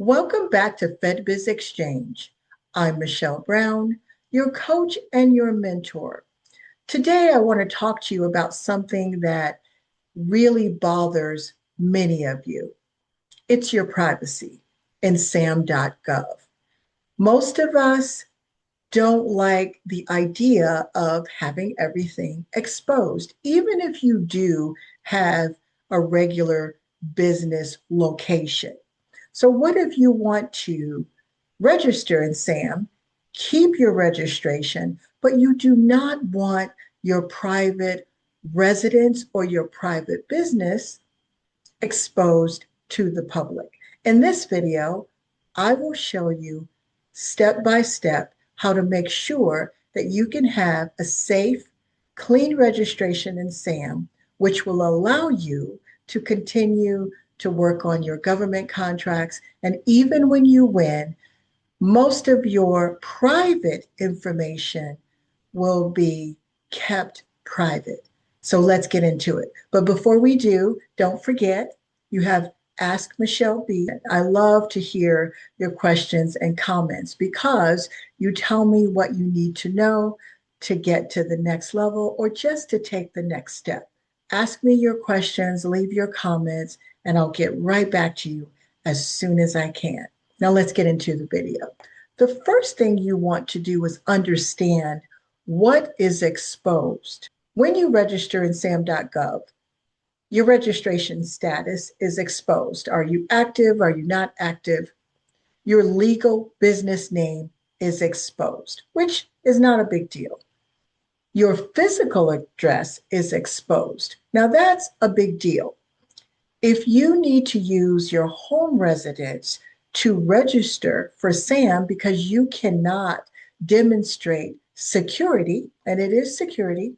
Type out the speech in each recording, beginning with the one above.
Welcome back to FedBiz Exchange. I'm Michelle Brown, your coach and your mentor. Today, I want to talk to you about something that really bothers many of you. It's your privacy in SAM.gov. Most of us don't like the idea of having everything exposed, even if you do have a regular business location. So, what if you want to register in SAM, keep your registration, but you do not want your private residence or your private business exposed to the public? In this video, I will show you step by step how to make sure that you can have a safe, clean registration in SAM, which will allow you to continue to work on your government contracts. And even when you win, most of your private information will be kept private. So let's get into it. But before we do, don't forget, you have Ask Michelle B. I love to hear your questions and comments because you tell me what you need to know to get to the next level or just to take the next step. Ask me your questions, leave your comments, and I'll get right back to you as soon as I can. Now let's get into the video. The first thing you want to do is understand what is exposed. When you register in SAM.gov, your registration status is exposed. Are you active? Are you not active? Your legal business name is exposed, which is not a big deal. Your physical address is exposed. Now that's a big deal. If you need to use your home residence to register for SAM because you cannot demonstrate security, and it is security,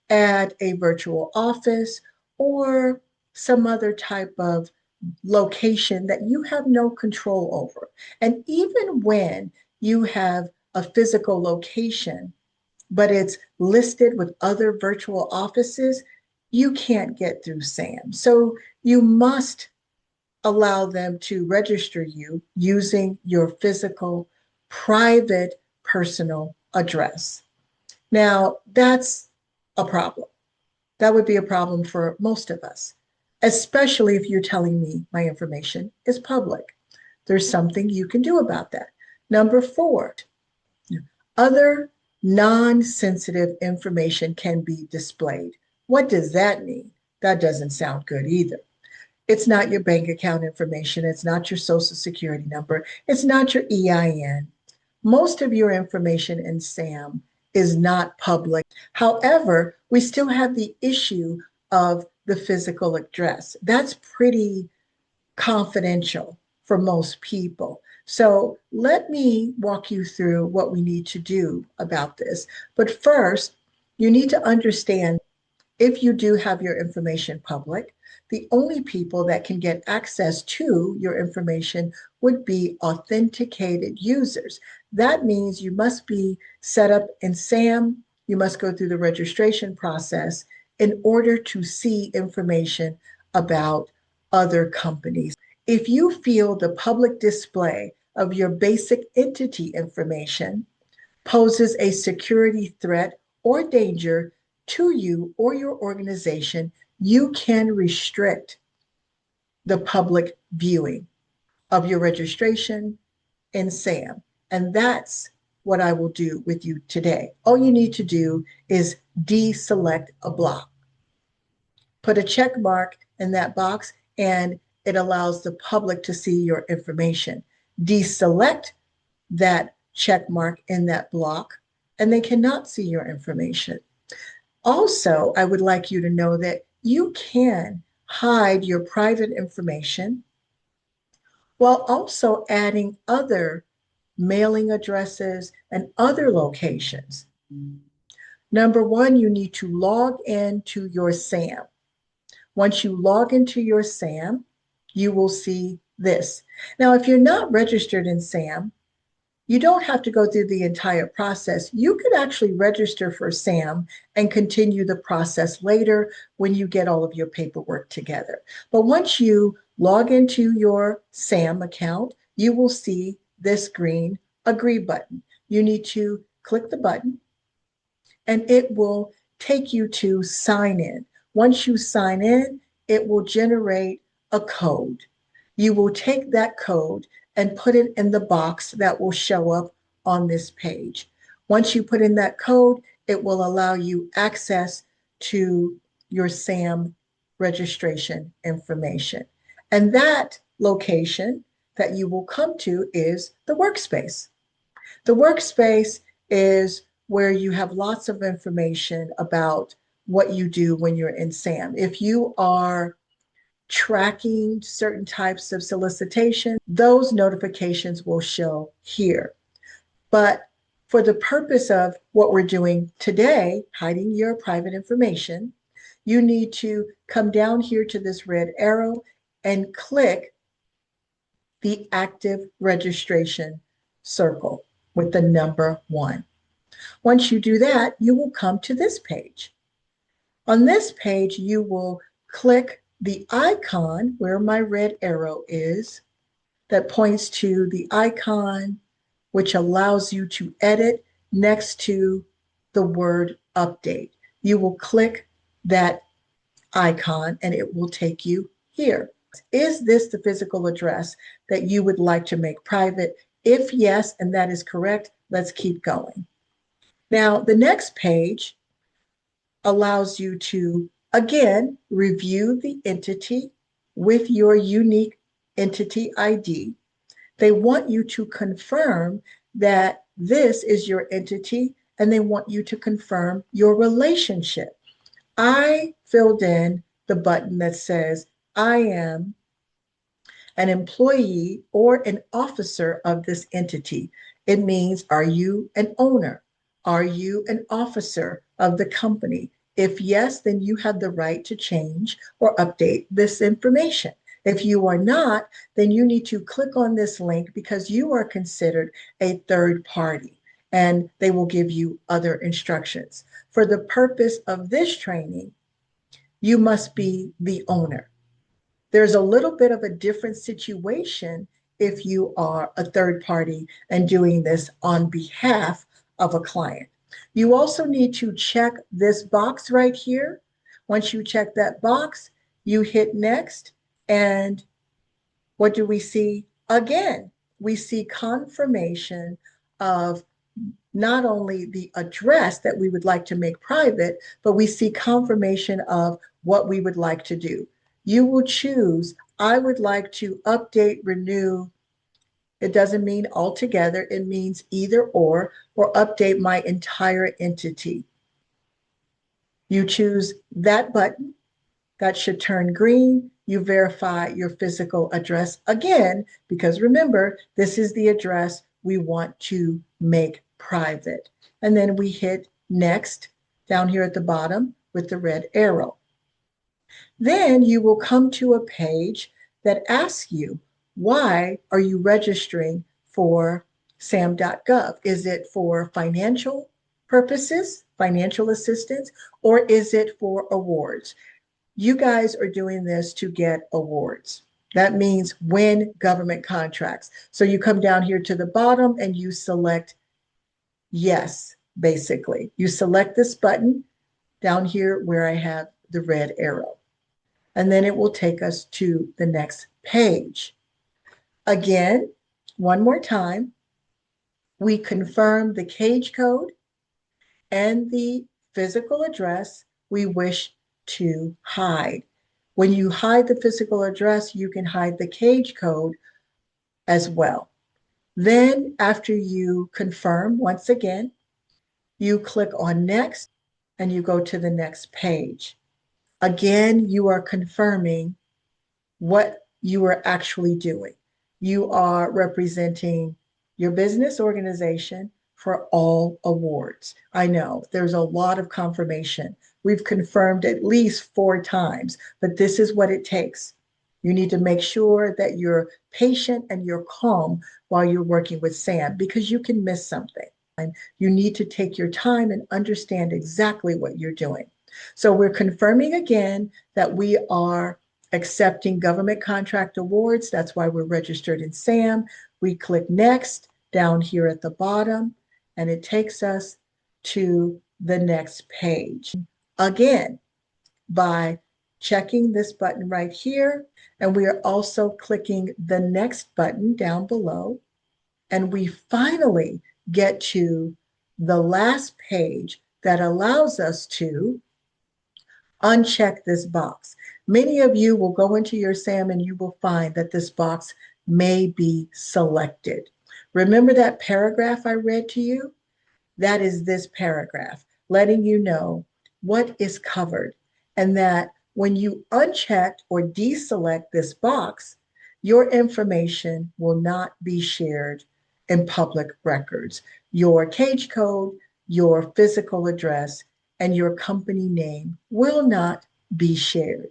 at a virtual office or some other type of location that you have no control over. And even when you have a physical location, but it's listed with other virtual offices, you can't get through SAM. So you must allow them to register you using your physical, private, personal address. Now, that's a problem. That would be a problem for most of us, especially if you're telling me my information is public. There's something you can do about that. Number 4, other non-sensitive information can be displayed. What does that mean? That doesn't sound good either. It's not your bank account information. It's not your social security number. It's not your EIN. Most of your information in SAM is not public. However, we still have the issue of the physical address. That's pretty confidential for most people. So let me walk you through what we need to do about this. But first, you need to understand if you do have your information public, the only people that can get access to your information would be authenticated users. That means you must be set up in SAM. You must go through the registration process in order to see information about other companies. If you feel the public display of your basic entity information poses a security threat or danger to you or your organization, you can restrict the public viewing of your registration in SAM. And that's what I will do with you today. All you need to do is deselect a block. Put a check mark in that box and it allows the public to see your information. Deselect that check mark in that block and they cannot see your information. Also, I would like you to know that you can hide your private information while also adding other mailing addresses and other locations. Number 1, you need to log into your SAM. Once you log into your SAM, you will see this. Now, if you're not registered in SAM, you don't have to go through the entire process. You could actually register for SAM and continue the process later when you get all of your paperwork together. But once you log into your SAM account, you will see this green agree button. You need to click the button and it will take you to sign in. Once you sign in, it will generate a code. You will take that code and put it in the box that will show up on this page. Once you put in that code, it will allow you access to your SAM registration information. And that location that you will come to is the workspace. The workspace is where you have lots of information about what you do when you're in SAM. If you are tracking certain types of solicitation, those notifications will show here. But for the purpose of what we're doing today, hiding your private information, you need to come down here to this red arrow and click the active registration circle with the number 1. Once you do that, you will come to this page. On this page, you will click the icon where my red arrow is that points to the icon which allows you to edit next to the word update. You will click that icon and it will take you here. Is this the physical address that you would like to make private? If yes, and that is correct, let's keep going. Now, the next page allows you to, again, review the entity with your unique entity ID. They want you to confirm that this is your entity, and they want you to confirm your relationship. I filled in the button that says, I am an employee or an officer of this entity. It means, are you an owner? Are you an officer of the company? If yes, then you have the right to change or update this information. If you are not, then you need to click on this link because you are considered a third party and they will give you other instructions. For the purpose of this training, you must be the owner. There's a little bit of a different situation if you are a third party and doing this on behalf of a client. You also need to check this box right here. Once you check that box, you hit next, and what do we see? Again, we see confirmation of not only the address that we would like to make private, but we see confirmation of what we would like to do. You will choose, I would like to update, renew. It doesn't mean altogether, it means either or update my entire entity. You choose that button. That should turn green. You verify your physical address again, because remember, this is the address we want to make private. And then we hit next down here at the bottom with the red arrow. Then you will come to a page that asks you, why are you registering for SAM.gov? Is it for financial purposes, financial assistance, or is it for awards? You guys are doing this to get awards. That means win government contracts. So you come down here to the bottom and you select yes, basically. You select this button down here where I have the red arrow. And then it will take us to the next page. Again, one more time, we confirm the cage code and the physical address we wish to hide. When you hide the physical address, you can hide the cage code as well. Then after you confirm, once again, you click on next and you go to the next page. Again, you are confirming what you are actually doing. You are representing your business organization for all awards. I know there's a lot of confirmation. We've confirmed at least 4 times, but this is what it takes. You need to make sure that you're patient and you're calm while you're working with SAM, because you can miss something. You need to take your time and understand exactly what you're doing. So we're confirming again that we are accepting government contract awards. That's why we're registered in SAM. We click next down here at the bottom, and it takes us to the next page. Again, by checking this button right here, and we are also clicking the next button down below, and we finally get to the last page that allows us to uncheck this box. Many of you will go into your SAM and you will find that this box may be selected. Remember that paragraph I read to you? That is this paragraph, letting you know what is covered, and that when you uncheck or deselect this box, your information will not be shared in public records. Your cage code, your physical address, and your company name will not be shared.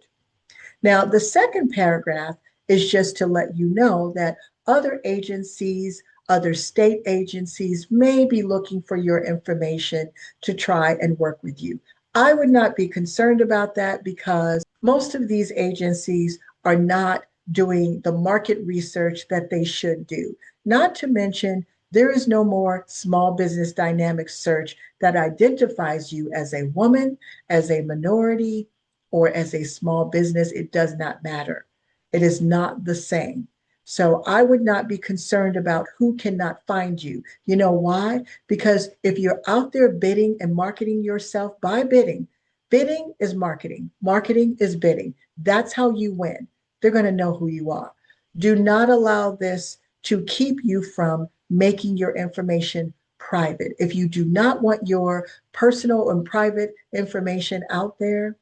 Now, the second paragraph is just to let you know that other agencies, other state agencies may be looking for your information to try and work with you. I would not be concerned about that because most of these agencies are not doing the market research that they should do. Not to mention, there is no more small business dynamics search that identifies you as a woman, as a minority, or as a small business. It does not matter. It is not the same. So I would not be concerned about who cannot find you. You know why? Because if you're out there bidding and marketing yourself by bidding, bidding is marketing, marketing is bidding. That's how you win. They're going to know who you are. Do not allow this to keep you from making your information private. If you do not want your personal and private information out there,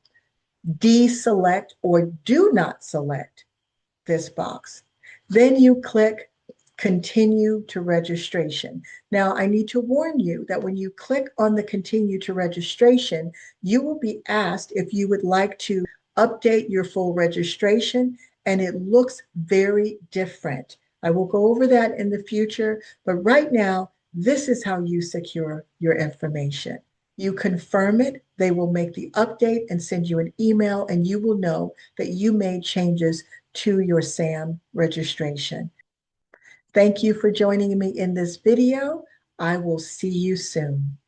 deselect or do not select this box. Then you click continue to registration. Now, I need to warn you that when you click on the continue to registration, you will be asked if you would like to update your full registration, and it looks very different. I will go over that in the future, but right now, this is how you secure your information. You confirm it, they will make the update and send you an email, and you will know that you made changes to your SAM registration. Thank you for joining me in this video. I will see you soon.